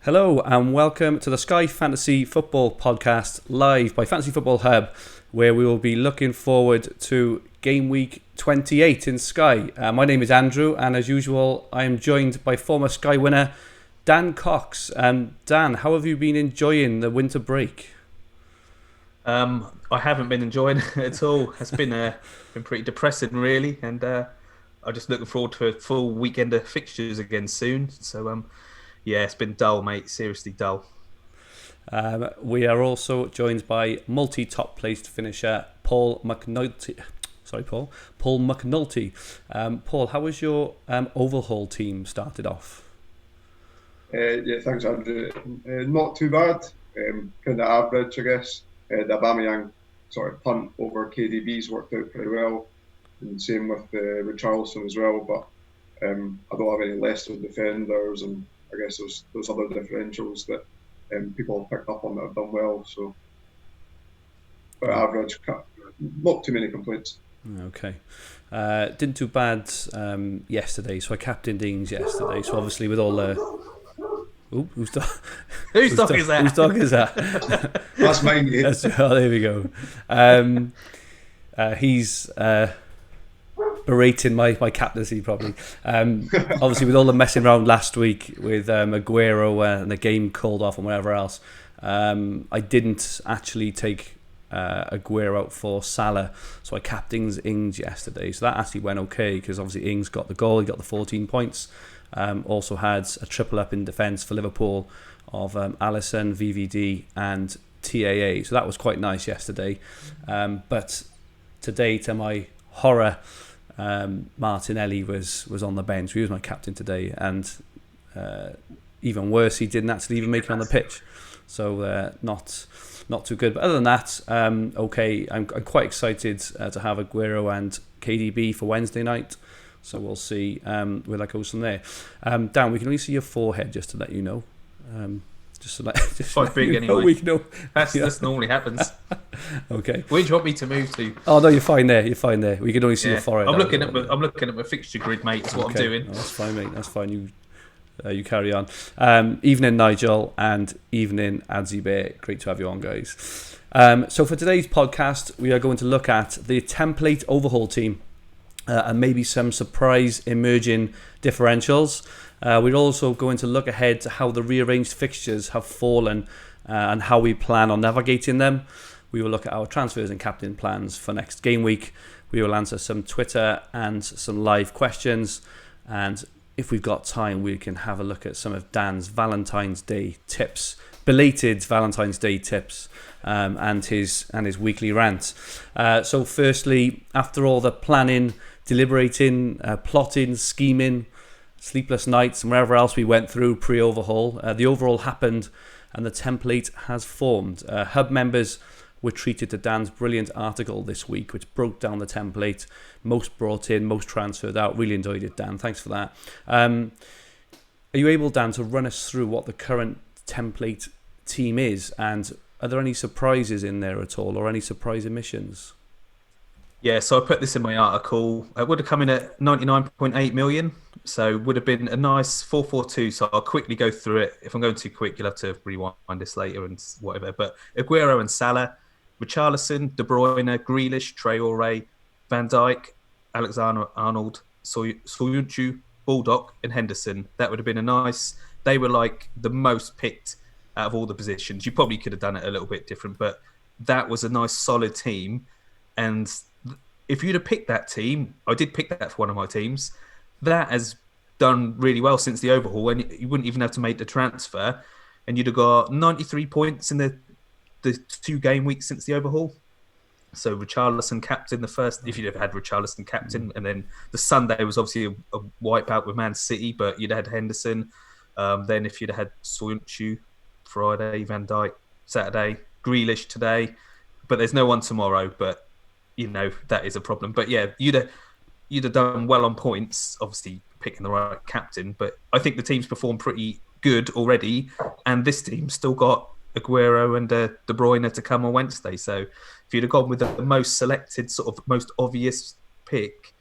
Hello and welcome to the Sky Fantasy Football Podcast live by Fantasy Football Hub, where we will be looking forward to Gameweek 28 in Sky. My name is Andrew, and as usual I am joined by former Sky winner Dan Cox. Dan, how have you been enjoying the winter break? I haven't been enjoying it at all. It's been pretty depressing, really, and I'm just looking forward to a full weekend of fixtures again soon. So, yeah, it's been dull, mate. Seriously dull. We are also joined by multi-top placed finisher Paul McAnulty. Paul McAnulty. Paul, how was your overhaul team started off? Yeah, thanks, Andrew. Not too bad. Kind of average, I guess. The Aubameyang sort of punt over KDB's worked out pretty well, and same with Richarlison as well. But I don't have any lesser defenders, and I guess those other differentials that people have picked up on that have done well. So, but average, not too many complaints. Okay. Didn't do bad yesterday, so I captained Ings yesterday. So obviously with all the... Ooh, whose dog is that? Whose dog is that? That's mine. Yeah. There we go. He's berating my captaincy probably. Obviously with all the messing around last week with Aguero and the game called off and whatever else, I didn't actually take Aguero out for Salah, so I captained Ings yesterday. So that actually went okay because obviously Ings got the goal, he got the 14 points. Also had a triple up in defence for Liverpool of Alisson, VVD and TAA. So that was quite nice yesterday. But today, to my horror, Martinelli was on the bench. He was my captain today, and even worse, he didn't actually even make it on the pitch. So not too good. But other than that, okay. I'm quite excited to have Aguero and KDB for Wednesday night. So we'll see where that goes from there. Dan, we can only see your forehead, just to let you know. Just quite big anyway. We know. That's normally happens. Okay. Where do you want me to move to? Oh no, you're fine there. We can only see your forehead. I'm looking at my fixture grid, mate. That's what I'm doing. Oh, that's fine, mate. That's fine. You carry on. Evening, Nigel, and evening, Adzi Bear. Great to have you on, guys. So for today's podcast, we are going to look at the template overhaul team. And maybe some surprise emerging differentials. We're also going to look ahead to how the rearranged fixtures have fallen and how we plan on navigating them. We will look at our transfers and captain plans for next game week. We will answer some Twitter and some live questions. And if we've got time, we can have a look at some of Dan's Valentine's Day tips, belated Valentine's Day tips, and his weekly rant. So firstly, after all the planning, deliberating, plotting, scheming, sleepless nights and wherever else we went through pre-overhaul, the overhaul happened and the template has formed. Hub members were treated to Dan's brilliant article this week, which broke down the template, most brought in, most transferred out. Really enjoyed it, Dan. Thanks for that. Are you able, Dan, to run us through what the current template team is, and are there any surprises in there at all, or any surprise omissions? Yeah, so I put this in my article. It would have come in at 99.8 million, so would have been a nice 4-4-2. So I'll quickly go through it. If I'm going too quick, you'll have to rewind this later and whatever. But Aguero and Salah, Richarlison, De Bruyne, Grealish, Traore, Van Dijk, Alexander-Arnold, Soyuncu, Baldock and Henderson. That would have been a nice... They were like the most picked out of all the positions. You probably could have done it a little bit different, but that was a nice solid team. And if you'd have picked that team, I did pick that for one of my teams, that has done really well since the overhaul, and you wouldn't even have to make the transfer, and you'd have got 93 points in the 2 game weeks since the overhaul. So Richarlison captain the first, if you'd have had Richarlison captain, and then the Sunday was obviously a wipeout with Man City, but you'd had Henderson. Then if you'd have had Soyuncu Friday, Van Dijk Saturday, Grealish today, but there's no one tomorrow, but you know, that is a problem. But yeah, you'd have done well on points, obviously picking the right captain. But I think the team's performed pretty good already. And this team's still got Aguero and De Bruyne to come on Wednesday. So if you'd have gone with the most selected, sort of most obvious pick,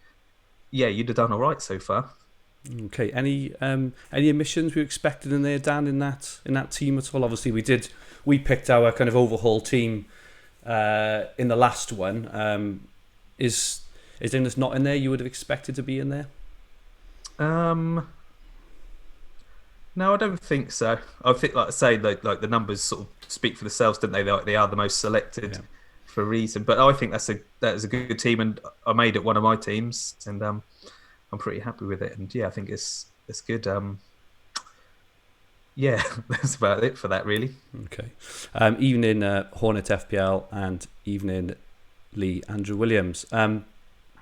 yeah, you'd have done all right so far. Okay. Any omissions we expected in there, Dan, in that team at all? Obviously, we picked our kind of overhaul team in the last one. Is anything that's not in there you would have expected to be in there? No, I don't think so. I think, like I say, like the numbers sort of speak for themselves, don't they? They are the most selected for a reason. But I think that is a good team, and I made it one of my teams, and I'm pretty happy with it. And yeah, I think it's good. Yeah, that's about it for that, really. Okay. Evening Hornet FPL and evening Lee Andrew Williams.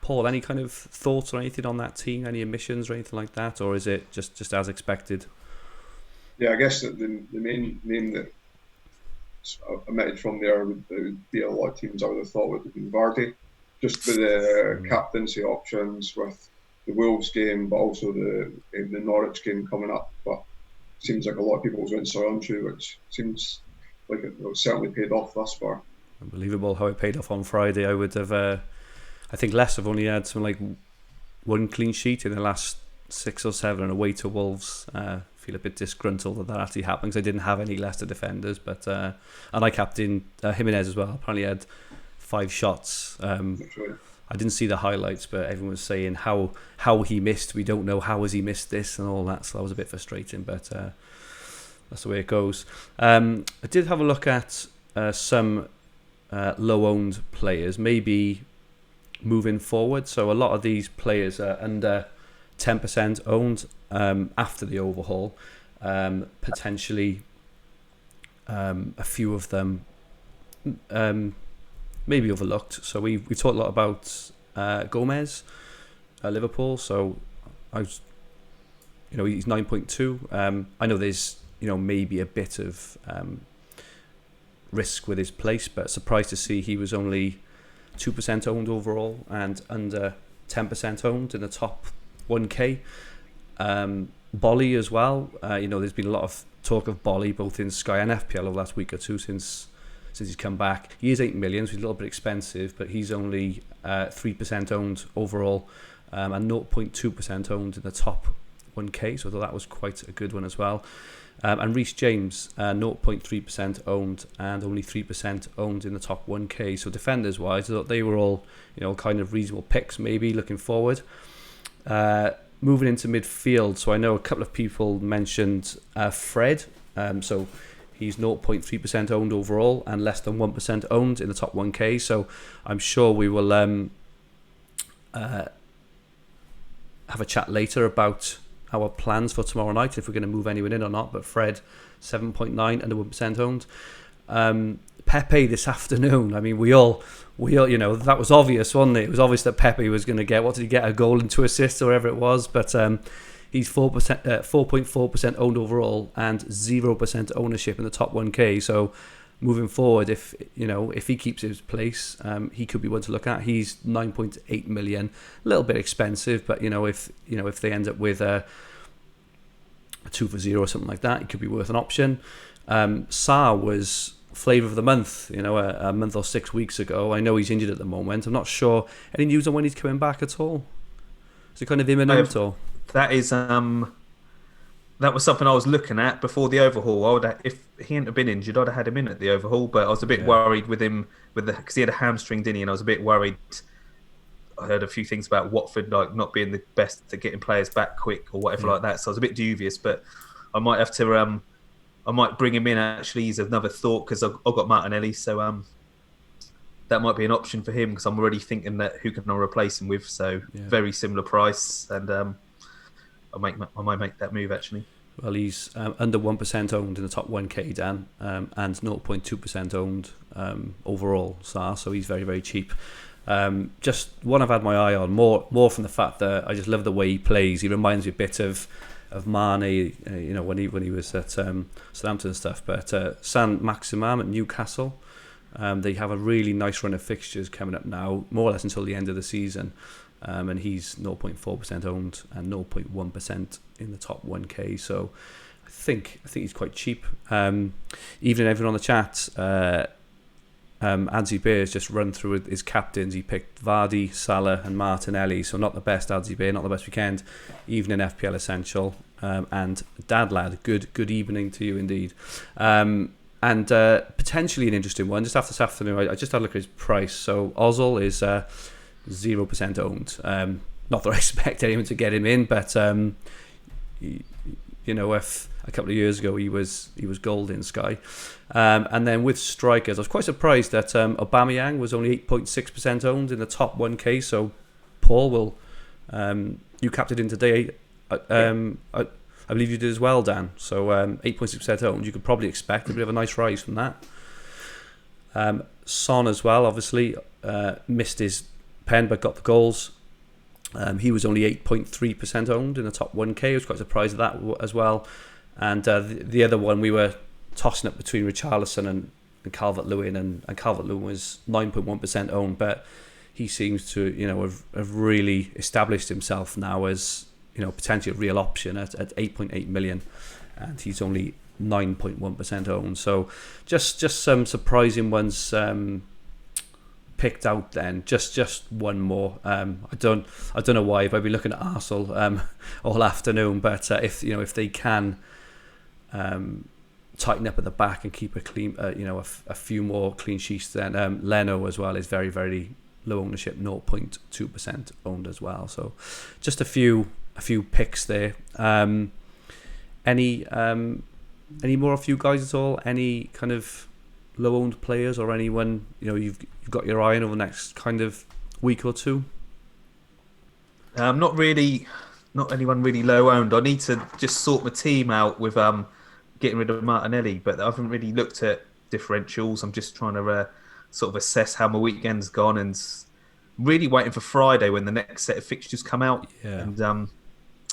Paul, any kind of thoughts or anything on that team? Any omissions or anything like that, or is it just as expected? Yeah, I guess the main name that omitted from there would be a lot of teams I would have thought would have been Vardy, just with the captaincy options with the Wolves game, but also the Norwich game coming up. But seems like a lot of people went Soyuncu, which seems like it certainly paid off thus far. Unbelievable how it paid off on Friday. I would have, I think Leicester have only had some like one clean sheet in the last 6 or 7 away to Wolves. Feel a bit disgruntled that actually happened because I didn't have any Leicester defenders, but and I captained Jimenez as well. Apparently had 5 shots. I didn't see the highlights, but everyone was saying how he missed. We don't know how has he missed this and all that. So that was a bit frustrating, but that's the way it goes. I did have a look at some low-owned players, maybe moving forward. So a lot of these players are under 10% owned after the overhaul. Potentially a few of them maybe overlooked. So we talked a lot about Gomez at Liverpool. So I was, he's 9.2. I know there's maybe a bit of risk with his place, but surprised to see he was only 2% owned overall and under 10% owned in the top 1K. Bolly as well. There's been a lot of talk of Bolly both in Sky and FPL over the last week or two since he's come back. He is 8 million, so he's a little bit expensive, but he's only 3% owned overall and 0.2% owned in the top 1K, so I thought that was quite a good one as well. And Reece James, 0.3% owned and only 3% owned in the top 1K. So defenders wise, I thought they were all kind of reasonable picks maybe looking forward. Moving into midfield, so I know a couple of people mentioned Fred. So he's 0.3% owned overall and less than 1% owned in the top 1K. So I'm sure we will have a chat later about our plans for tomorrow night, if we're going to move anyone in or not. But Fred, 7.9 under 1% owned. Pepe this afternoon. I mean, we all, that was obvious, wasn't it? It was obvious that Pepe was going to get, what did he get, a goal and 2 assists or whatever it was. But he's 4.4% owned overall and 0% ownership in the top 1K. So moving forward, if he keeps his place, he could be one to look at. He's 9.8 million, a little bit expensive, but if they end up with a 2 for 0 or something like that, it could be worth an option. Sarr was flavour of the month, a month or 6 weeks ago. I know he's injured at the moment. I'm not sure. Any news on when he's coming back at all? Is it kind of imminent or? That is that was something I was looking at before the overhaul. If he hadn't been injured, I'd have had him in at the overhaul. But I was a bit worried with him because he had a hamstring, didn't he? And I was a bit worried. I heard a few things about Watford like not being the best at getting players back quick or whatever like that. So I was a bit dubious. But I might have to. I might bring him in. Actually, he's another thought because I've got Martinelli, so that might be an option for him because I'm already thinking that who can I replace him with. So very similar price, and I might make that move actually. Well, he's under 1% owned in the top 1K, Dan, and 0.2% owned overall, Sarr, so he's very, very cheap. Just one I've had my eye on, more from the fact that I just love the way he plays. He reminds me a bit of Mane, when he was at Southampton and stuff. But Saint-Maximin at Newcastle, they have a really nice run of fixtures coming up now, more or less until the end of the season. And he's 0.4% owned and 0.1% in the top 1K. So I think he's quite cheap. Even everyone on the chat, Adzi Bay has just run through his captains. He picked Vardy, Salah and Martinelli, so not the best Adzi Bay, not the best weekend. Evening FPL Essential. And Dad Lad, good evening to you indeed. And potentially an interesting one. Just after this afternoon, I just had a look at his price. So Ozil is 0% owned. Not that I expect anyone to get him in, but if a couple of years ago he was gold in Sky. And then with strikers, I was quite surprised that Aubameyang was only 8.6% owned in the top 1k. So Paul, you captained in today. I believe you did as well, Dan. So 8.6% owned. You could probably expect a bit of a nice rise from that. Son as well, obviously missed his pen but got the goals. He was only 8.3% owned in the top 1k. I was quite surprised at that as well. And the other one, we were tossing up between Richarlison and Calvert-Lewin, and Calvert-Lewin was 9.1% owned, but he seems to have really established himself now as potentially a real option at 8.8 million, and he's only 9.1% owned. So just some surprising ones picked out then. Just one more. I don't know why, but I've been looking at Arsenal all afternoon, but if they can tighten up at the back and keep a clean a few more clean sheets, then Leno as well is very, very low ownership, 0.2% owned as well. So just a few picks there. Any more of you guys at all? Any kind of low owned players or anyone you've got your eye on over the next kind of week or two? Not anyone really low owned. I need to just sort my team out with getting rid of Martinelli, but I haven't really looked at differentials. I'm just trying to sort of assess how my weekend's gone, and really waiting for Friday when the next set of fixtures come out. And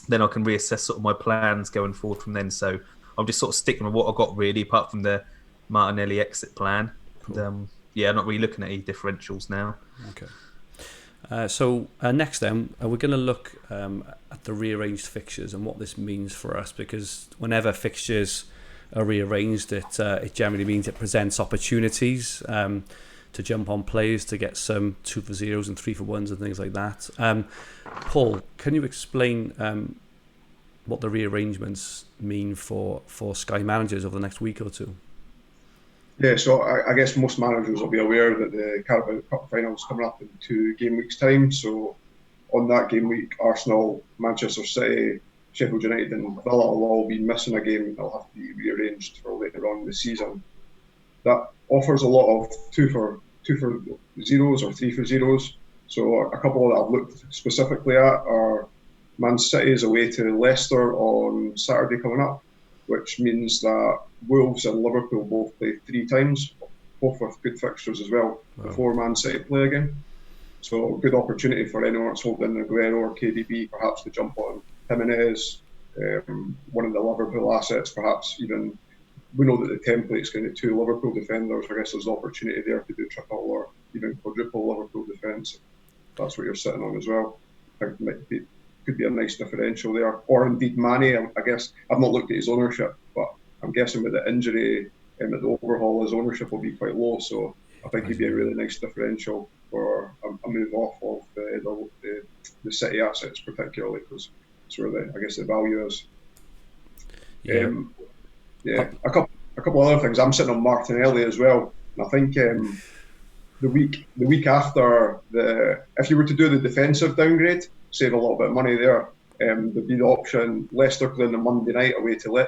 then I can reassess sort of my plans going forward from then. So I'm just sort of sticking with what I got really, apart from the Martinelli exit plan. Cool. And, not really looking at any differentials now. Okay. So next then, we're going to look at the rearranged fixtures and what this means for us, because whenever fixtures are rearranged, it generally means it presents opportunities to jump on players to get some 2 for 0s and 3 for 1s and things like that. Paul, can you explain what the rearrangements mean for Sky managers over the next week or two? Yeah, so I guess most managers will be aware that the Carabao Cup final is coming up in 2 game weeks' time. So on that game week, Arsenal, Manchester City, Sheffield United and Villa will all be missing a game. They'll have to be rearranged for later on in the season. That offers a lot of 2 for 0s or 3 for 0s. So a couple that I've looked specifically at are Man City's away to Leicester on Saturday coming up, which means that Wolves and Liverpool both play 3 times, both with good fixtures as well, before Man City play again. So good opportunity for anyone that's holding Aguero or KDB perhaps to jump on Jimenez, one of the Liverpool assets perhaps even. We know that the template's going to 2 Liverpool defenders. I guess there's an opportunity there to do triple or even quadruple Liverpool defence. That's what you're sitting on as well. I think could be a nice differential there. Or indeed Mane, I guess. I've not looked at his ownership, but I'm guessing with the injury and at the overhaul, his ownership will be quite low. So I think he'd be a really nice differential for a move off of the City assets, particularly, because it's where the value is. A couple other things. I'm sitting on Martinelli as well, and I think the week after if you were to do the defensive downgrade, save a little bit of money there. There'd be the option Leicester play on the Monday night away to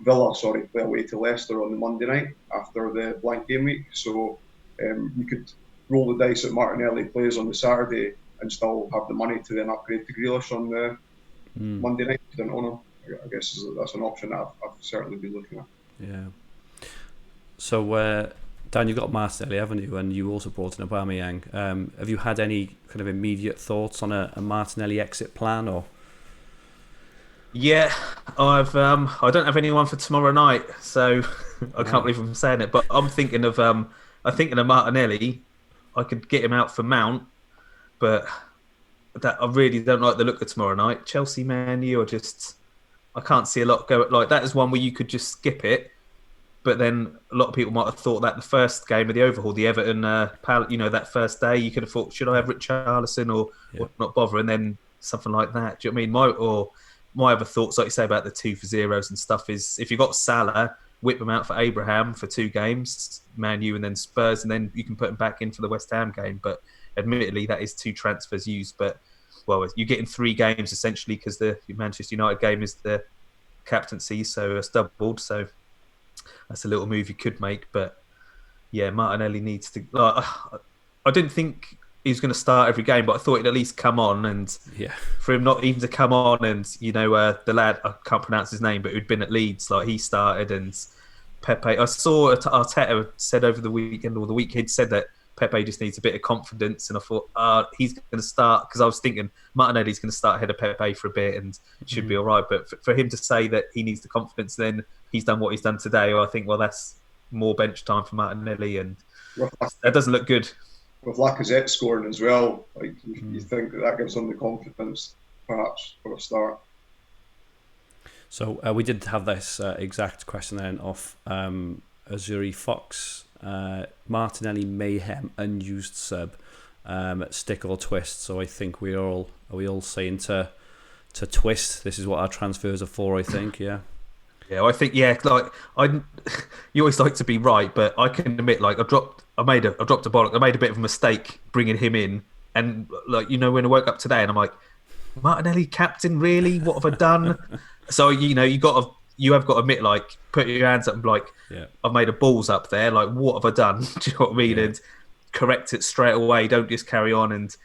Villa. Play away to Leicester on the Monday night after the blank game week. So you could roll the dice that Martinelli plays on the Saturday and still have the money to then upgrade to Grealish on the Monday night. If you didn't own him. I guess that's an option that I've certainly been looking at. Yeah. So, Dan, you've got Martinelli, haven't you? And you also brought in Aubameyang. Have you had any kind of immediate thoughts on a Martinelli exit plan, or? Yeah, I don't have anyone for tomorrow night, so I can't believe I'm saying it. But I'm thinking of Martinelli. I could get him out for Mount, but that I really don't like the look of tomorrow night. Chelsea, Man U, I can't see a lot go. Like that is one where you could just skip it But then a lot of people might have thought that the first game of the overhaul, the Everton, that first day, you could have thought, should I have Richarlison or not bother? And then something like that. Do you know what I mean? My other thoughts, like you say about the 2-for-0s and stuff, is if you got Salah, whip them out for Abraham for 2 games, Man U and then Spurs, and then you can put him back in for the West Ham game. But admittedly, that is 2 transfers used. But, well, you're getting 3 games essentially because the Manchester United game is the captaincy, so it's doubled. So that's a little move you could make. But, yeah, Martinelli needs to... I didn't think he was going to start every game, but I thought he'd at least come on. And for him not even to come on and, the lad, I can't pronounce his name, but who'd been at Leeds, like he started, and Pepe... I saw Arteta said over the weekend, or the week he'd said that Pepe just needs a bit of confidence, and I thought, he's going to start, because I was thinking Martinelli's going to start ahead of Pepe for a bit and should be all right. But for him to say that he needs the confidence, then he's done what he's done today, I think, well, that's more bench time for Martinelli, and that doesn't look good. With Lacazette scoring as well, like you think that gives them the confidence, perhaps, for a start. So we did have this exact question then off Azuri Fox. Martinelli mayhem unused sub, stick or twist. So I think are we all saying to twist? This is what our transfers are for, I think. Yeah. Yeah, I think like you always like to be right, but I can admit, like I dropped a bollock. I made a bit of a mistake bringing him in, and like when I woke up today and I'm like, Martinelli captain, really? What have I done? So you have got to admit, like, put your hands up and be like, I've made a balls up there. Like, what have I done? Do you know what I mean? Yeah. And correct it straight away. Don't just carry on. And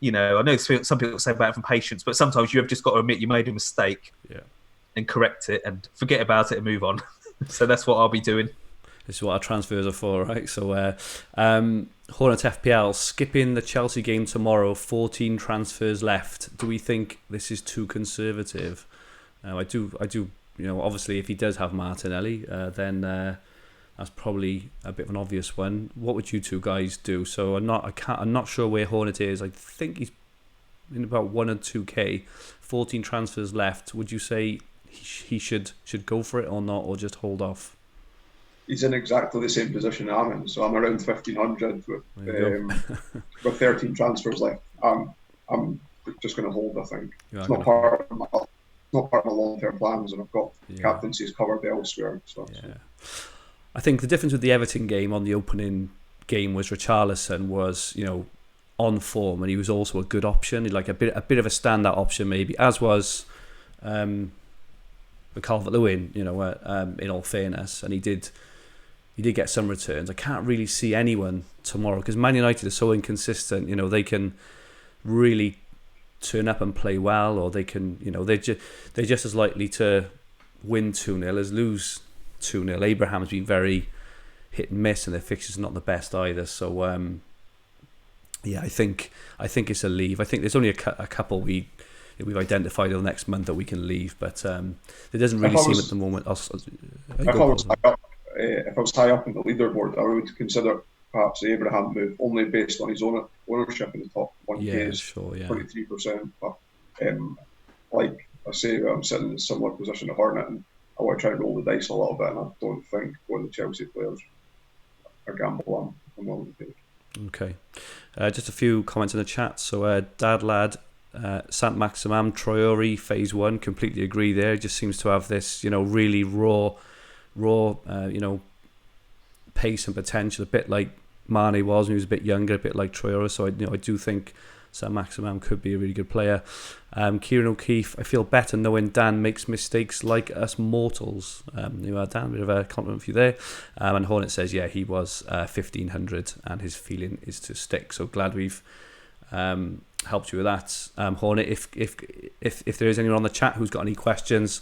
I know some people say about it from patience, but sometimes you have just got to admit you made a mistake. Yeah. And correct it and forget about it and move on. So that's what I'll be doing. This is what our transfers are for, right? So Hornet FPL, skipping the Chelsea game tomorrow, 14 transfers left. Do we think this is too conservative? I do. Obviously, if he does have Martinelli, then that's probably a bit of an obvious one. What would you two guys do? So I'm not sure where Hornet is. I think he's in about 1 or 2K. 14 transfers left. Would you say he should go for it or not, or just hold off? He's in exactly the same position I'm in, so I'm around 1,500 with 13 transfers left. I'm just going to hold. I think it's not part of my long-term plans, and I've got captaincies covered elsewhere. So. Yeah. I think the difference with the Everton game on the opening game was Richarlison was on form, and he was also a good option, like a bit of a standout option maybe, as was Calvert-Lewin, in all fairness, and he did get some returns. I can't really see anyone tomorrow because Man United are so inconsistent. They can really turn up and play well, or they can, they're just as likely to win 2-0 as lose 2-0. Abraham's been very hit and miss, and their fixtures are not the best either. So I think it's a leave. I think there's only a couple we've identified in the next month that we can leave, but it doesn't really seem at the moment. If I was high up in the leaderboard, I would consider perhaps the Abraham move, only based on his own ownership in the top 1K is 23%. But like I say, I'm sitting in a similar position to Hornet, and I want to try and roll the dice a little bit, and I don't think one of the Chelsea players a gamble I'm willing to take. Okay, just a few comments in the chat. So Dad Lad, Sant Maximum, Traore, phase 1, completely agree there. He just seems to have this, really raw, pace and potential, a bit like Mane was when he was a bit younger, a bit like Traore. So I do think Sant Maximum could be a really good player. Kieran O'Keefe, I feel better knowing Dan makes mistakes like us mortals. Dan, a bit of a compliment for you there. And Hornet says, he was 1,500 and his feeling is to stick. So glad we've helped you with that. Hornet, if there is anyone on the chat who's got any questions,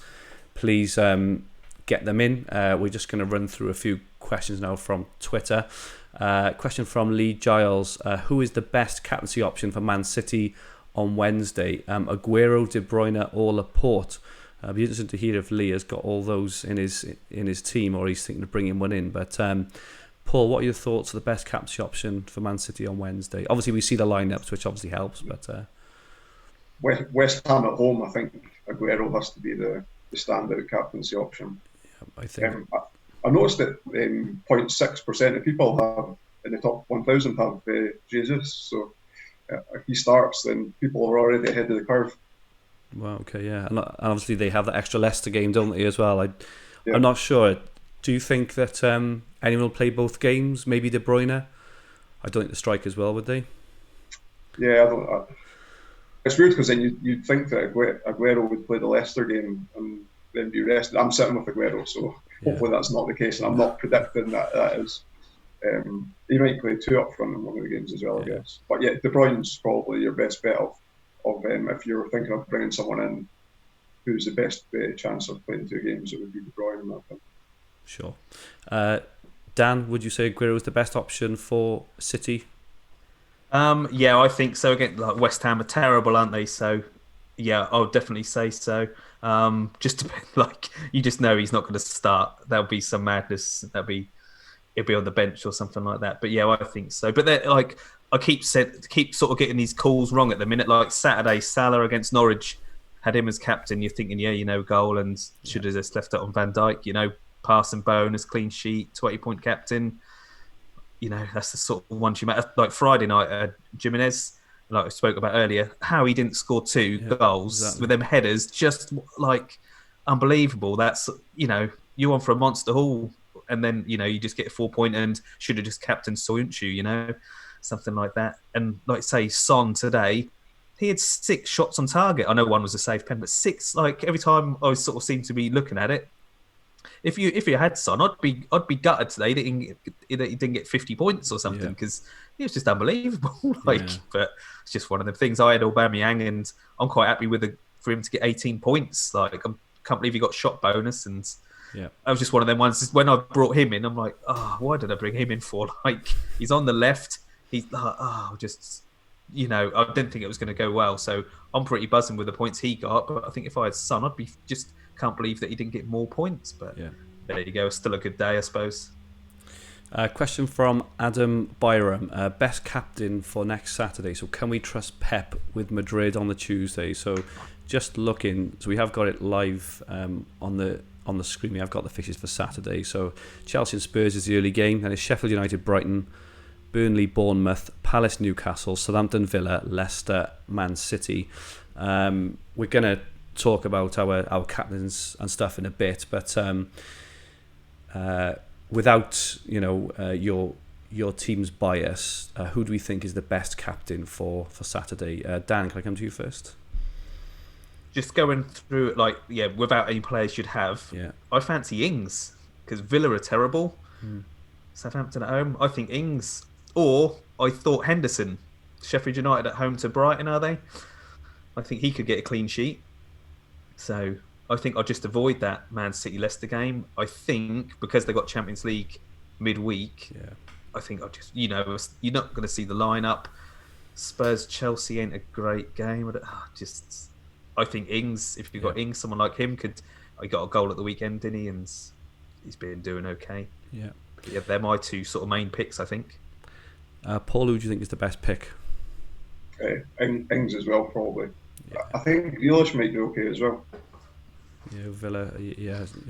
please get them in. We're just going to run through a few questions now from Twitter. Question from Lee Giles. Who is the best captaincy option for Man City on Wednesday? Aguero, De Bruyne or Laporte? It'd be interesting to hear if Lee has got all those in his team, or he's thinking of bringing one in. But Paul, what are your thoughts of the best captaincy option for Man City on Wednesday? Obviously, we see the lineups, which obviously helps. But West Ham at home, I think Aguero has to be the standout captaincy option. Yeah, I think. I noticed that 0.6% of people have in the top 1,000 have Jesus. So if he starts, then people are already ahead of the curve. Well, okay, yeah, and obviously they have that extra Leicester game, don't they, as well? I'm not sure. Do you think that anyone will play both games? Maybe De Bruyne. I don't think the strikers will, would they? Yeah, I don't. It's weird because then you'd think that Aguero would play the Leicester game and then be rested. I'm sitting with Aguero, so hopefully that's not the case, and I'm not predicting that is. He might play 2 up front in one of the games as well, I guess. But yeah, De Bruyne's probably your best bet of if you're thinking of bringing someone in who's the best chance of playing 2 games, it would be De Bruyne, I think. Sure. Dan, would you say Aguero is the best option for City? Yeah, I think so. Again, like West Ham are terrible, aren't they? So, yeah, I would definitely say so. Just like you just know he's not going to start. There'll be some madness. He'll be on the bench or something like that. But yeah, I think so. But they're like I keep sort of getting these calls wrong at the minute. Like Saturday, Salah against Norwich had him as captain. You're thinking, goal, and should have just left it on Van Dijk. Passing bonus, clean sheet, 20-point captain. That's the sort of ones you make. Like Friday night, Jimenez, like I spoke about earlier, how he didn't score 2 goals with them headers, just like unbelievable. That's, you're on for a monster haul, and then, you just get a 4-point and should have just captained Soyuncu, something like that. And like say, Son today, he had 6 shots on target. I know one was a safe pen, but 6, like every time I sort of seem to be looking at it, if you had Son, I'd be gutted today that he didn't get 50 points or something because he was just unbelievable. But it's just one of the things. I had Aubameyang, and I'm quite happy for him to get 18 points. Like I can't believe he got shot bonus, and I was just one of them ones. When I brought him in, I'm like, why did I bring him in for? Like he's on the left. He's like, I didn't think it was going to go well. So I'm pretty buzzing with the points he got. But I think if I had Son, I'd be just. Can't believe that he didn't get more points, but there you go. Still a good day, I suppose. Question from Adam Byram. Best captain for next Saturday. So can we trust Pep with Madrid on the Tuesday? So just looking, so we have got it live on the screen. We have got the fixtures for Saturday. So Chelsea and Spurs is the early game. Then it's Sheffield United, Brighton, Burnley, Bournemouth, Palace, Newcastle, Southampton, Villa, Leicester, Man City. We're gonna talk about our captains and stuff in a bit, but without your team's bias, who do we think is the best captain for Saturday? Dan, can I come to you first? Just going through it, without any players you'd have. I fancy Ings because Villa are terrible. Southampton at home. I think Ings, or I thought Henderson. Sheffield United at home to Brighton, are they? I think he could get a clean sheet. So I think I'll just avoid that Man City Leicester game. I think because they got Champions League midweek, I think I'll just you're not going to see the lineup. Spurs Chelsea ain't a great game. I think Ings, if you've got Ings, someone like him I got a goal at the weekend, didn't he? And he's been doing okay. They're my 2 sort of main picks, I think. Paul, who do you think is the best pick? Ings as well, probably. I think Grealish might be okay as well. Villa,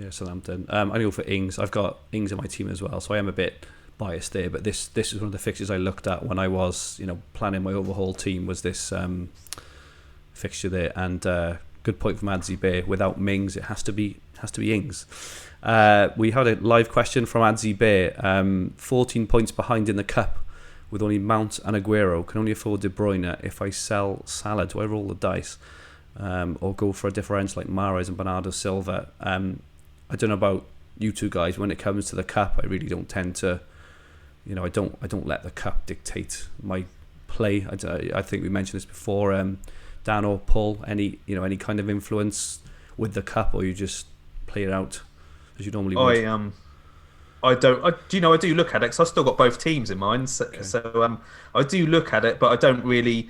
Southampton. I go for Ings. I've got Ings in my team as well, so I am a bit biased there. But this is one of the fixtures I looked at when I was, planning my overhaul team. Was this fixture there? And good point from Adzi Bear. Without Mings, it has to be Ings. We had a live question from Adzi Bear. 14 points behind in the cup, with only Mount and Aguero. Can only afford De Bruyne. If I sell Salah, do I roll the dice? Or go for a differential like Mahrez and Bernardo Silva? I don't know about you two guys. When it comes to the cup, I really don't tend to, I don't let the cup dictate my play. I think we mentioned this before. Dan or Paul, any kind of influence with the cup, or you just play it out as you normally would? I don't. I do look at it because I've still got both teams in mind. So I do look at it, but I don't really.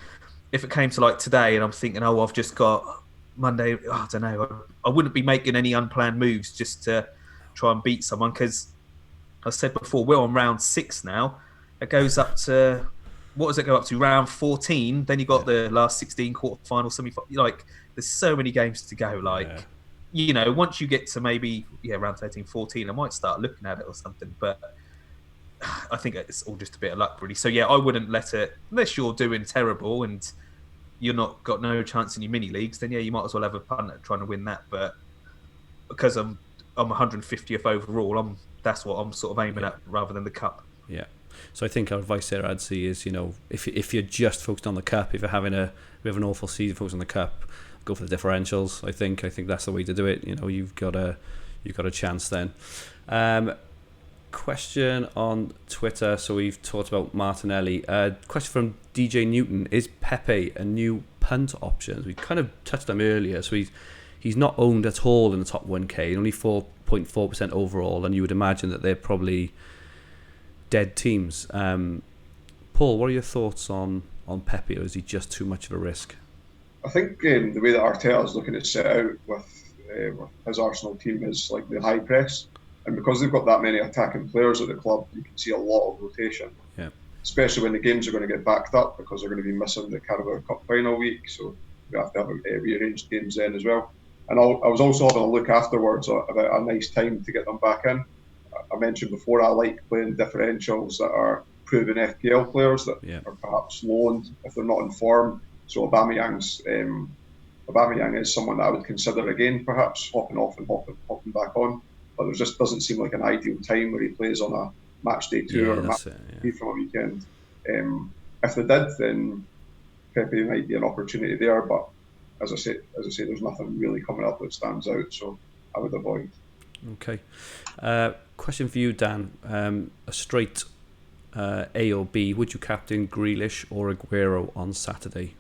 If it came to like today, and I'm thinking, I've just got Monday. I don't know. I wouldn't be making any unplanned moves just to try and beat someone because I said before we're on round 6 now. It goes up to what does it go up to? Round 14. Then you got the last 16 quarterfinal, semi-final. Like there's so many games to go. once you get to maybe around 13, 14, I might start looking at it or something. But I think it's all just a bit of luck, really. So yeah, I wouldn't let it, unless you're doing terrible and you're not got no chance in your mini leagues. Then you might as well have a punt at trying to win that. But because I'm 150th overall, that's what I'm sort of aiming at rather than the cup. Yeah. So I think our advice there, I'd see, is if you're just focused on the cup, if you're having an awful season focused on the cup, go for the differentials. I think that's the way to do it. You've got a chance then. Question on Twitter. So we've talked about Martinelli. Question from DJ Newton: is Pepe a new punt option? We kind of touched on him earlier. So he's not owned at all in the top 1K, only 4.4% overall, and you would imagine that they're probably dead teams. Paul, what are your thoughts on Pepe, or is he just too much of a risk? I think the way that Arteta's looking to set out with his Arsenal team is like the high press, and because they've got that many attacking players at the club, you can see a lot of rotation. Yeah. Especially when the games are going to get backed up because they're going to be missing the Carabao Cup final week, so we have to have rearranged games then as well. And I was also having a look afterwards about a nice time to get them back in. I mentioned before I like playing differentials that are proven FPL players that are perhaps loaned if they're not in form. So Aubameyang is someone that I would consider again, perhaps hopping off and hopping back on. But there just doesn't seem like an ideal time where he plays on a match day 2 or a match day from a weekend. If they did, then Pepe might be an opportunity there. But as I say, there's nothing really coming up that stands out, so I would avoid. Okay. Question for you, Dan. A straight A or B. Would you captain Grealish or Aguero on Saturday?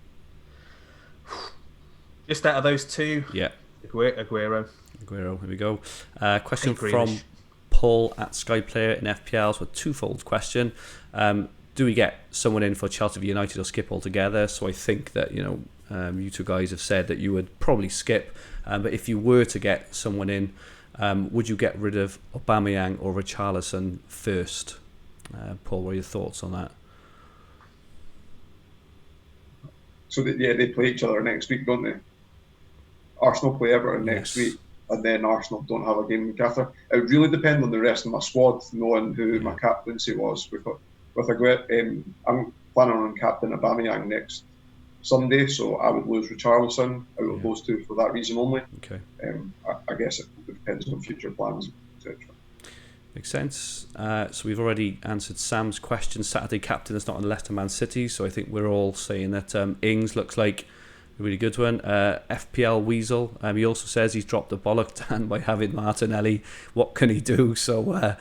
Just out of those two? Yeah. Aguero. Here we go. Question from Paul at Skyplayer in FPL. So a twofold question. Do we get someone in for Chelsea v United or skip altogether? So I think that, you two guys have said that you would probably skip. But if you were to get someone in, would you get rid of Aubameyang or Richarlison first? Paul, what are your thoughts on that? So they play each other next week, don't they? Arsenal play Everton next week, and then Arsenal don't have a game week after. It would really depend on the rest of my squad, knowing who my captaincy was. I'm planning on captain Aubameyang next Sunday, so I would lose Richarlison out of those two for that reason only. Okay. I guess it depends on future plans, etc. Makes sense. So we've already answered Sam's question. Saturday captain is not on Leicester Man City, so I think we're all saying that Ings looks like a really good one. FPL Weasel, he also says he's dropped the bollock, Dan, by having Martinelli. What can he do? So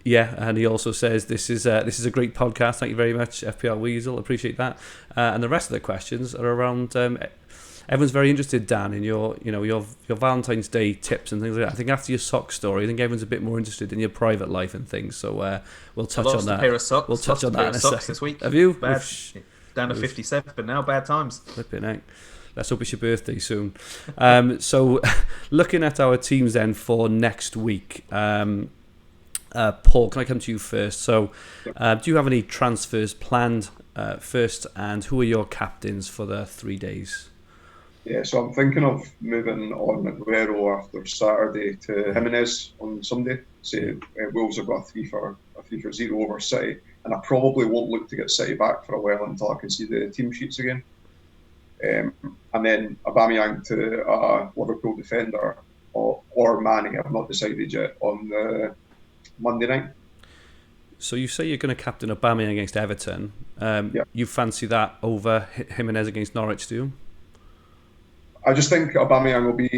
and he also says this is a great podcast. Thank you very much, FPL Weasel. Appreciate that. And the rest of the questions are around. Everyone's very interested, Dan, in your Valentine's Day tips and things like that. I think after your sock story, I think everyone's a bit more interested in your private life and things. So we'll touch on that. Pair of socks. We'll touch on that in a second. This week. Have you? Down to 57, but now bad times. Flipping out. Let's hope it's your birthday soon. So looking at our teams then for next week. Paul, can I come to you first? So do you have any transfers planned first, and who are your captains for the 3 days? Yeah, so I'm thinking of moving on Aguero after Saturday to Jimenez on Sunday. Wolves have got a 3-0 over City, and I probably won't look to get City back for a while until I can see the team sheets again. And then Aubameyang to a Liverpool defender or Manny, I've not decided yet, on Monday night. So you say you're going to captain Aubameyang against Everton. You fancy that over Jimenez against Norwich, do you? I just think Aubameyang will be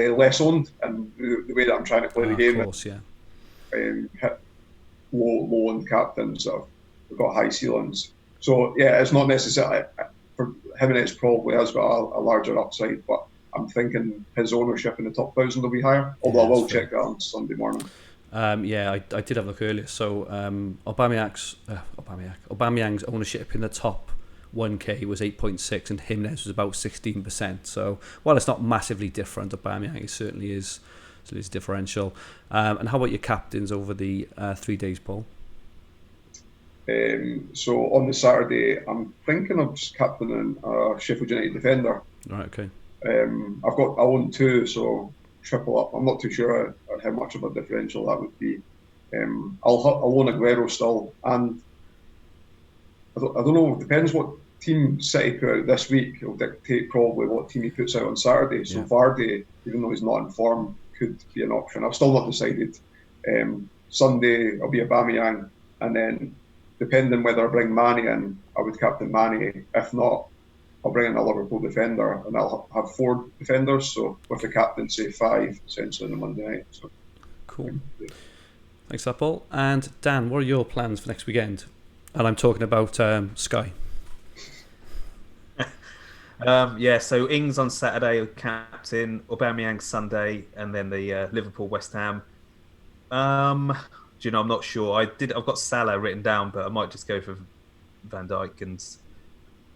less owned, and the way that I'm trying to play the game. Of course, hit low owned captains that have got high ceilings. So it's not necessarily for Jimenez. Probably has got a larger upside, but I'm thinking his ownership in the top 1,000 will be higher. Although I will check that on Sunday morning. I did have a look earlier. So Aubameyang's ownership in the top 1K was 8.6 and Jimenez was about 16%. So while it's not massively different, Aubameyang certainly is differential. And how about your captains over the 3 days, Paul? So on the Saturday, I'm thinking of just captaining a Sheffield United defender. Right, okay. I own 2, so triple up. I'm not too sure how much of a differential that would be. I'll own Aguero still, and I don't know. It depends what team City put out this week. It'll dictate probably what team he puts out on Saturday. So Vardy, even though he's not in form, could be an option. I've still not decided. Sunday it'll be Aubameyang, and then depending whether I bring Mane in, I would captain Mane. If not, I'll bring in a Liverpool defender, and I'll have 4 defenders. So with the captaincy 5 essentially on the Monday night. So cool. Thanks, Paul. And Dan, what are your plans for next weekend? And I'm talking about Sky. So Ings on Saturday, captain, Aubameyang Sunday, and then the Liverpool West Ham. I'm not sure. I've got Salah written down, but I might just go for Van Dijk and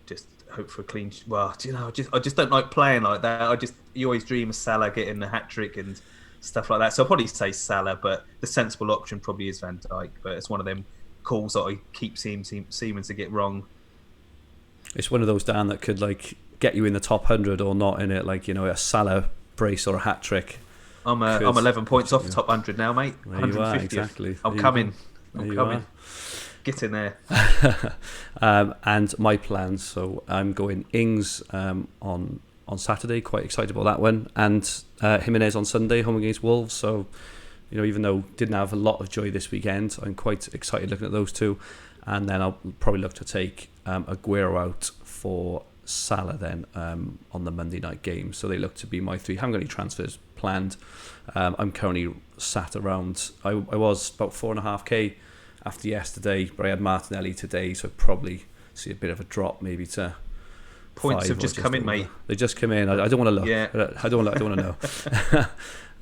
just hope for a clean. Well, I just don't like playing like that. You always dream of Salah getting the hat trick and stuff like that. So I'll probably say Salah, but the sensible option probably is Van Dijk. But it's one of them calls that I keep seeming to get wrong. It's one of those, Dan, that could get you in the top 100 or not in it, a Salah brace or a hat trick. I'm 11 points off the top 100 now, mate. 150. Exactly. I'm coming. Get in there. And my plans, so I'm going Ings on Saturday, quite excited about that one, and Jimenez on Sunday, home against Wolves. So, even though didn't have a lot of joy this weekend, I'm quite excited looking at those 2. And then I'll probably look to take Aguero out for Salah then on the Monday night game. So they look to be my 3. I haven't got any transfers planned. I'm currently sat around, I was about 4.5k after yesterday, but I had Martinelli today, so I'd probably see a bit of a drop maybe to points have just come in, mate. They just come in. I don't want to look. Yeah. I don't want to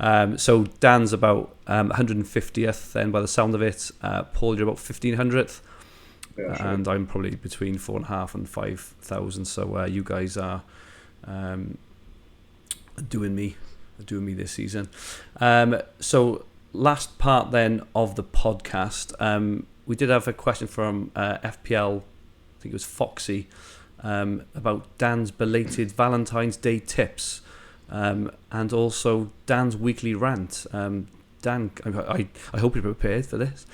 know. So Dan's about 150th then by the sound of it. Paul, you're about 1500th. Yeah, sure. And I'm probably between 4.5 and 5,000. So you guys are doing me this season. So last part then of the podcast, we did have a question from FPL. I think it was Foxy, about Dan's belated Valentine's Day tips, and also Dan's weekly rant. Dan, I hope you're prepared for this.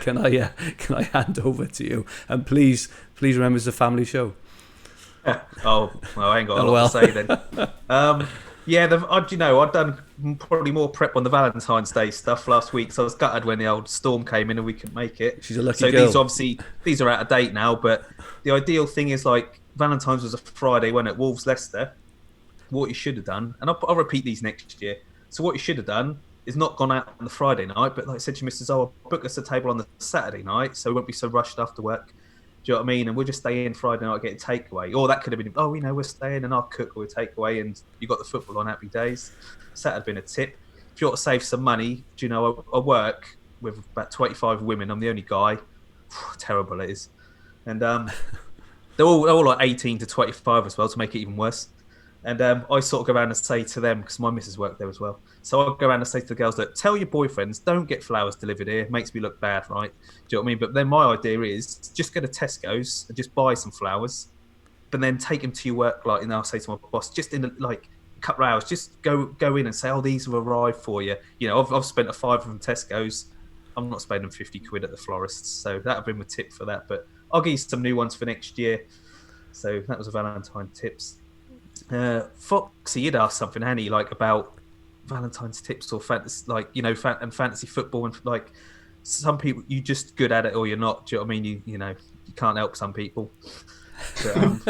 Can I hand over to you? And please remember it's a family show. Well, I ain't got a lot to say then. I'd done probably more prep on the Valentine's Day stuff last week, so I was gutted when the old storm came in and we couldn't make it. She's a lucky girl. These are out of date now, but the ideal thing is Valentine's was a Friday, wasn't it? Wolves Leicester. What you should have done, and I'll repeat these next year. So what you should have done is not gone out on the Friday night, but said to your missus, I'll book us a table on the Saturday night, so we won't be so rushed after work. Do you know what I mean? And we'll just stay in Friday night getting takeaway. Or that could have been, we're staying and I'll cook or takeaway, and you got the football on, happy days. So that'd have been a tip. If you want to save some money, I work with about 25 women. I'm the only guy. Terrible it is. And they're all 18 to 25 as well, to make it even worse. And I sort of go around and say to them, because my missus worked there as well, so I'll go around and say to the girls that tell your boyfriends, don't get flowers delivered here. It makes me look bad, right? Do you know what I mean? But then my idea is just go to Tesco's and just buy some flowers, but then take them to your work. I'll say to my boss, just in a couple of hours, just go in and say, these have arrived for you. I've spent a £5 from Tesco's. I'm not spending 50 quid at the florist's. So that would be my tip for that. But I'll give you some new ones for next year. So that was a Valentine tips. Foxy, you'd asked something, Annie, about Valentine's tips or fantasy, and fantasy football, and some people you just good at it or you're not. Do you know what I mean? You can't help some people. But,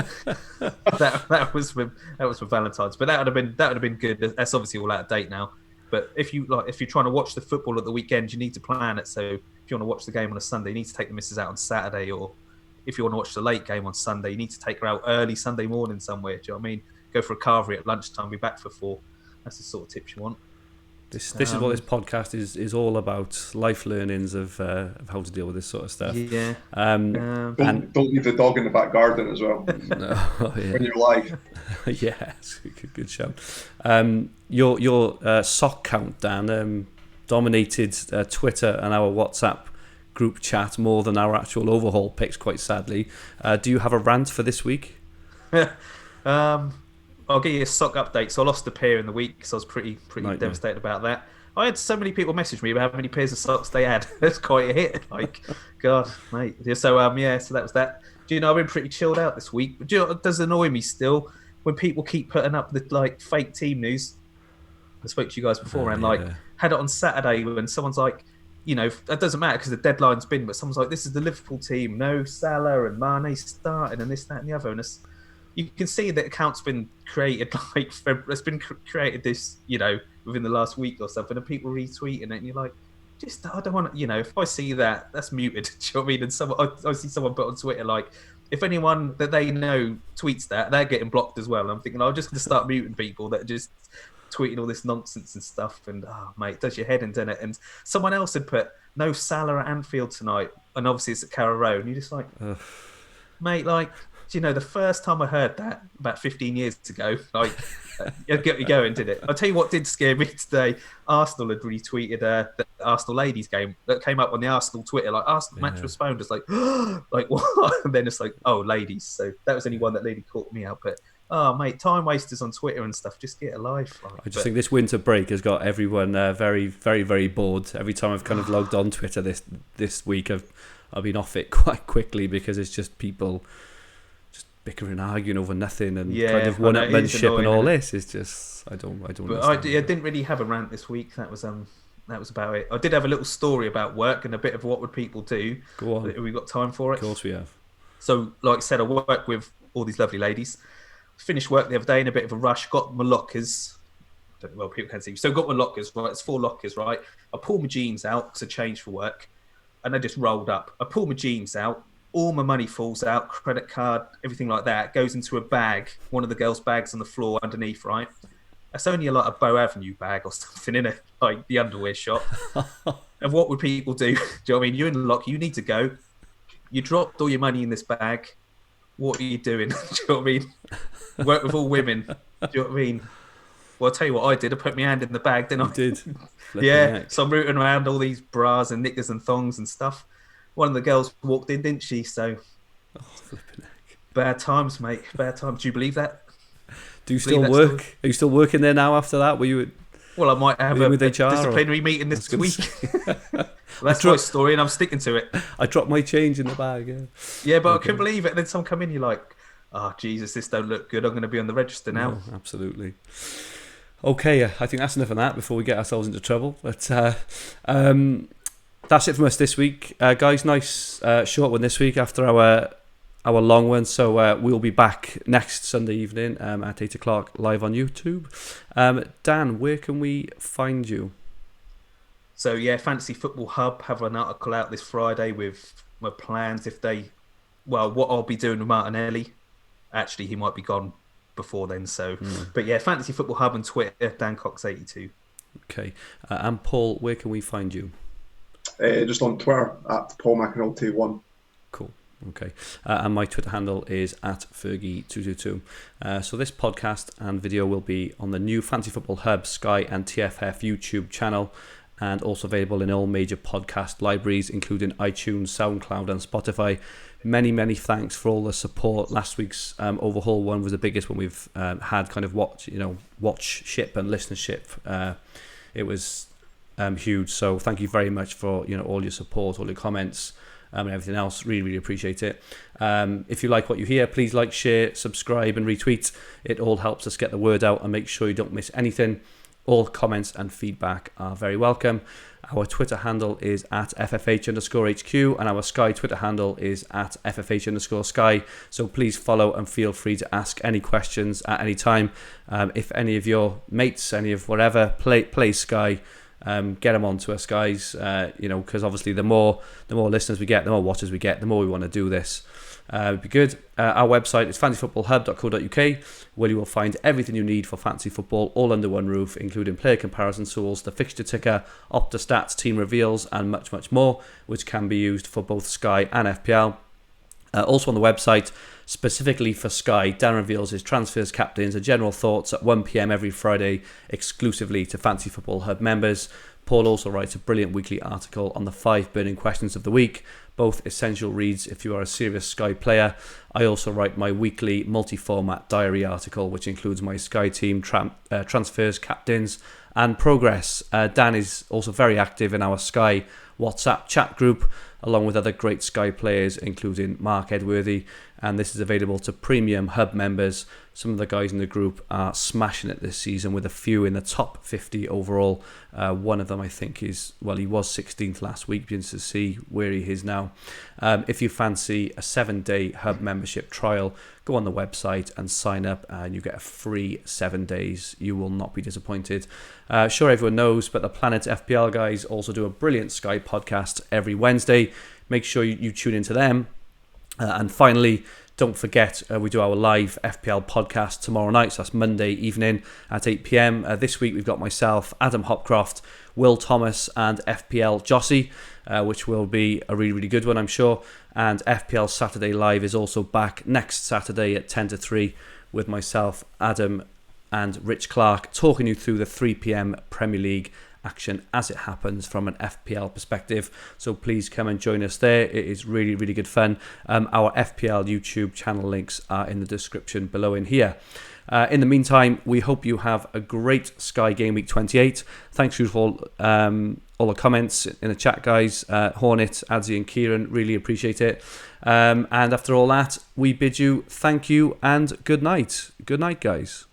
that was for Valentine's, but that would have been good. That's obviously all out of date now. But if you're trying to watch the football at the weekend, you need to plan it. So if you want to watch the game on a Sunday, you need to take the missus out on Saturday, or if you want to watch the late game on Sunday, you need to take her out early Sunday morning somewhere. Do you know what I mean? Go for a carvery at lunchtime, be back for 4. That's the sort of tips you want. This is what this podcast is all about, life learnings of how to deal with this sort of stuff. Yeah. Don't leave the dog in the back garden as well. When you're live. Yeah, it's a good show. Your sock count, Dan, dominated Twitter and our WhatsApp group chat more than our actual overhaul picks, quite sadly. Do you have a rant for this week? I'll give you a sock update. So I lost a pair in the week, so I was pretty Nightmare. devastated about that. I had so many people message me about how many pairs of socks they had. That's quite a hit. Like, God, mate. So so that was that. Do you know, I've been pretty chilled out this week. But do you know what does annoy me still? When people keep putting up the like fake team news. I spoke to you guys before, and like had it on Saturday when someone's like, you know, that doesn't matter because the deadline's been, but someone's like, this is the Liverpool team, no Salah and Mane starting, and this, that, and the other, and it's, you can see that account's been created like it's been created this, you know, within the last week or something, and people retweeting it, and you're like, just I don't want to, you know, if I see that, that's muted. Do you know what I mean? And I see someone put on Twitter like, if anyone that they know tweets that, they're getting blocked as well. And I'm thinking, I'm just going to start muting people that are just tweeting all this nonsense and stuff. And mate, it does your head in, doesn't it? And someone else had put no Salah at Anfield tonight, and obviously it's at Carrow Road, and you're just like, mate, like, do you know, the first time I heard that about 15 years ago, like, it got me going, did it? I'll tell you what did scare me today. Arsenal had retweeted the Arsenal ladies game that came up on the Arsenal Twitter, like, Arsenal match was phoned. It's like, like, what? And then it's like, oh, ladies. So that was only one that lady caught me out. But, oh, mate, time wasters on Twitter and stuff, just get a life. Like, I just think this winter break has got everyone very, very, very bored. Every time I've kind of logged on Twitter this week, I've been off it quite quickly because it's just people bickering, arguing over nothing, and kind of one-upmanship and all this. It's just I don't. But I didn't really have a rant this week. That was about it. I did have a little story about work and a bit of what would people do. Go on. Have we got time for it? Of course we have. So, like I said, I work with all these lovely ladies. Finished work the other day in a bit of a rush. Got my lockers. Well, people can't see. So got my lockers. Right, it's 4 lockers. Right. I pulled my jeans out because I changed for work, and I just rolled up. I pulled my jeans out. All my money falls out, credit card, everything like that, goes into a bag, one of the girls' bags on the floor underneath, right? That's only like a Bow Avenue bag or something in it, like the underwear shop. And what would people do? Do you know what I mean? You're in the lock, you need to go. You dropped all your money in this bag. What are you doing? Do you know what I mean? Work with all women. Do you know what I mean? Well, I'll tell you what I did. I put my hand in the bag, didn't I? You did. Yeah, so I'm rooting around all these bras and knickers and thongs and stuff. One of the girls walked in, didn't she? So, flipping heck. Bad times, mate. Bad times. Do you believe that? Do you still work? Story? Are you still working there now after that? Were you? Well, I might have a disciplinary meeting this week. That's my story, and I'm sticking to it. I dropped my change in the bag. Yeah, but okay. I couldn't believe it. And then someone come in, you're like, oh, Jesus, this don't look good. I'm going to be on the register now. No, absolutely. Okay, I think that's enough of that before we get ourselves into trouble. But that's it from us this week, guys. Nice short one this week after our long one. So we'll be back next Sunday evening at 8 o'clock live on YouTube. Dan, where can we find you? So yeah, Fantasy Football Hub have an article out this Friday with my plans. What I'll be doing with Martinelli. Actually, he might be gone before then. So, but yeah, Fantasy Football Hub on Twitter, Dan Cox 82. Okay, and Paul, where can we find you? Just on Twitter at Paul McAnulty 1. Cool. Okay. And my Twitter handle is at Fergie222. So this podcast and video will be on the new Fantasy Football Hub, Sky and TFF YouTube channel, and also available in all major podcast libraries, including iTunes, SoundCloud and Spotify. Many, many thanks for all the support. Last week's overhaul one was the biggest one we've had, kind of watchship and listenership. It was huge. So thank you very much for all your support, all your comments, and everything else. Really, really appreciate it. If you like what you hear, please like, share, subscribe, and retweet. It all helps us get the word out and make sure you don't miss anything. All comments and feedback are very welcome. Our Twitter handle is at FFH_HQ, and our Sky Twitter handle is at FFH_Sky. So please follow and feel free to ask any questions at any time. If any of your mates, any of whatever, play Sky, get them onto us, guys. Because obviously the more listeners we get, the more watchers we get, the more we want to do this. It'd be good. Our website is fantasyfootballhub.co.uk, where you will find everything you need for fantasy football, all under one roof, including player comparison tools, the fixture ticker, Opta stats, team reveals, and much, much more, which can be used for both Sky and FPL. Also on the website, specifically for Sky, Dan reveals his transfers, captains, and general thoughts at 1 p.m. every Friday, exclusively to Fantasy Football Hub members. Paul also writes a brilliant weekly article on the 5 burning questions of the week, both essential reads if you are a serious Sky player. I also write my weekly multi-format diary article, which includes my Sky team transfers, captains, and progress. Dan is also very active in our Sky WhatsApp chat group, along with other great Sky players, including Mark Edworthy, and this is available to premium hub members. Some of the guys in the group are smashing it this season, with a few in the top 50 overall. One of them, I think, he was 16th last week. Begins to see where he is now. If you fancy a 7-day hub membership trial, go on the website and sign up, and you get a free 7 days. You will not be disappointed. Sure, everyone knows, but the Planet FPL guys also do a brilliant Sky podcast every Wednesday. Make sure you tune into them. And finally, don't forget, we do our live FPL podcast tomorrow night. So that's Monday evening at 8 p.m. This week, we've got myself, Adam Hopcroft, Will Thomas, and FPL Jossie, which will be a really, really good one, I'm sure. And FPL Saturday Live is also back next Saturday at 10 to 3 with myself, Adam, and Rich Clark, talking you through the 3 p.m. Premier League action as it happens from an FPL perspective. So please come and join us there. It is really, really good fun. Our FPL YouTube channel links are in the description below in here. In the meantime, we hope you have a great Sky Game Week 28. Thanks for all the comments in the chat, guys. Hornet, Adzi and Kieran, really appreciate it. And after all that, we bid you thank you and good night. Good night, guys.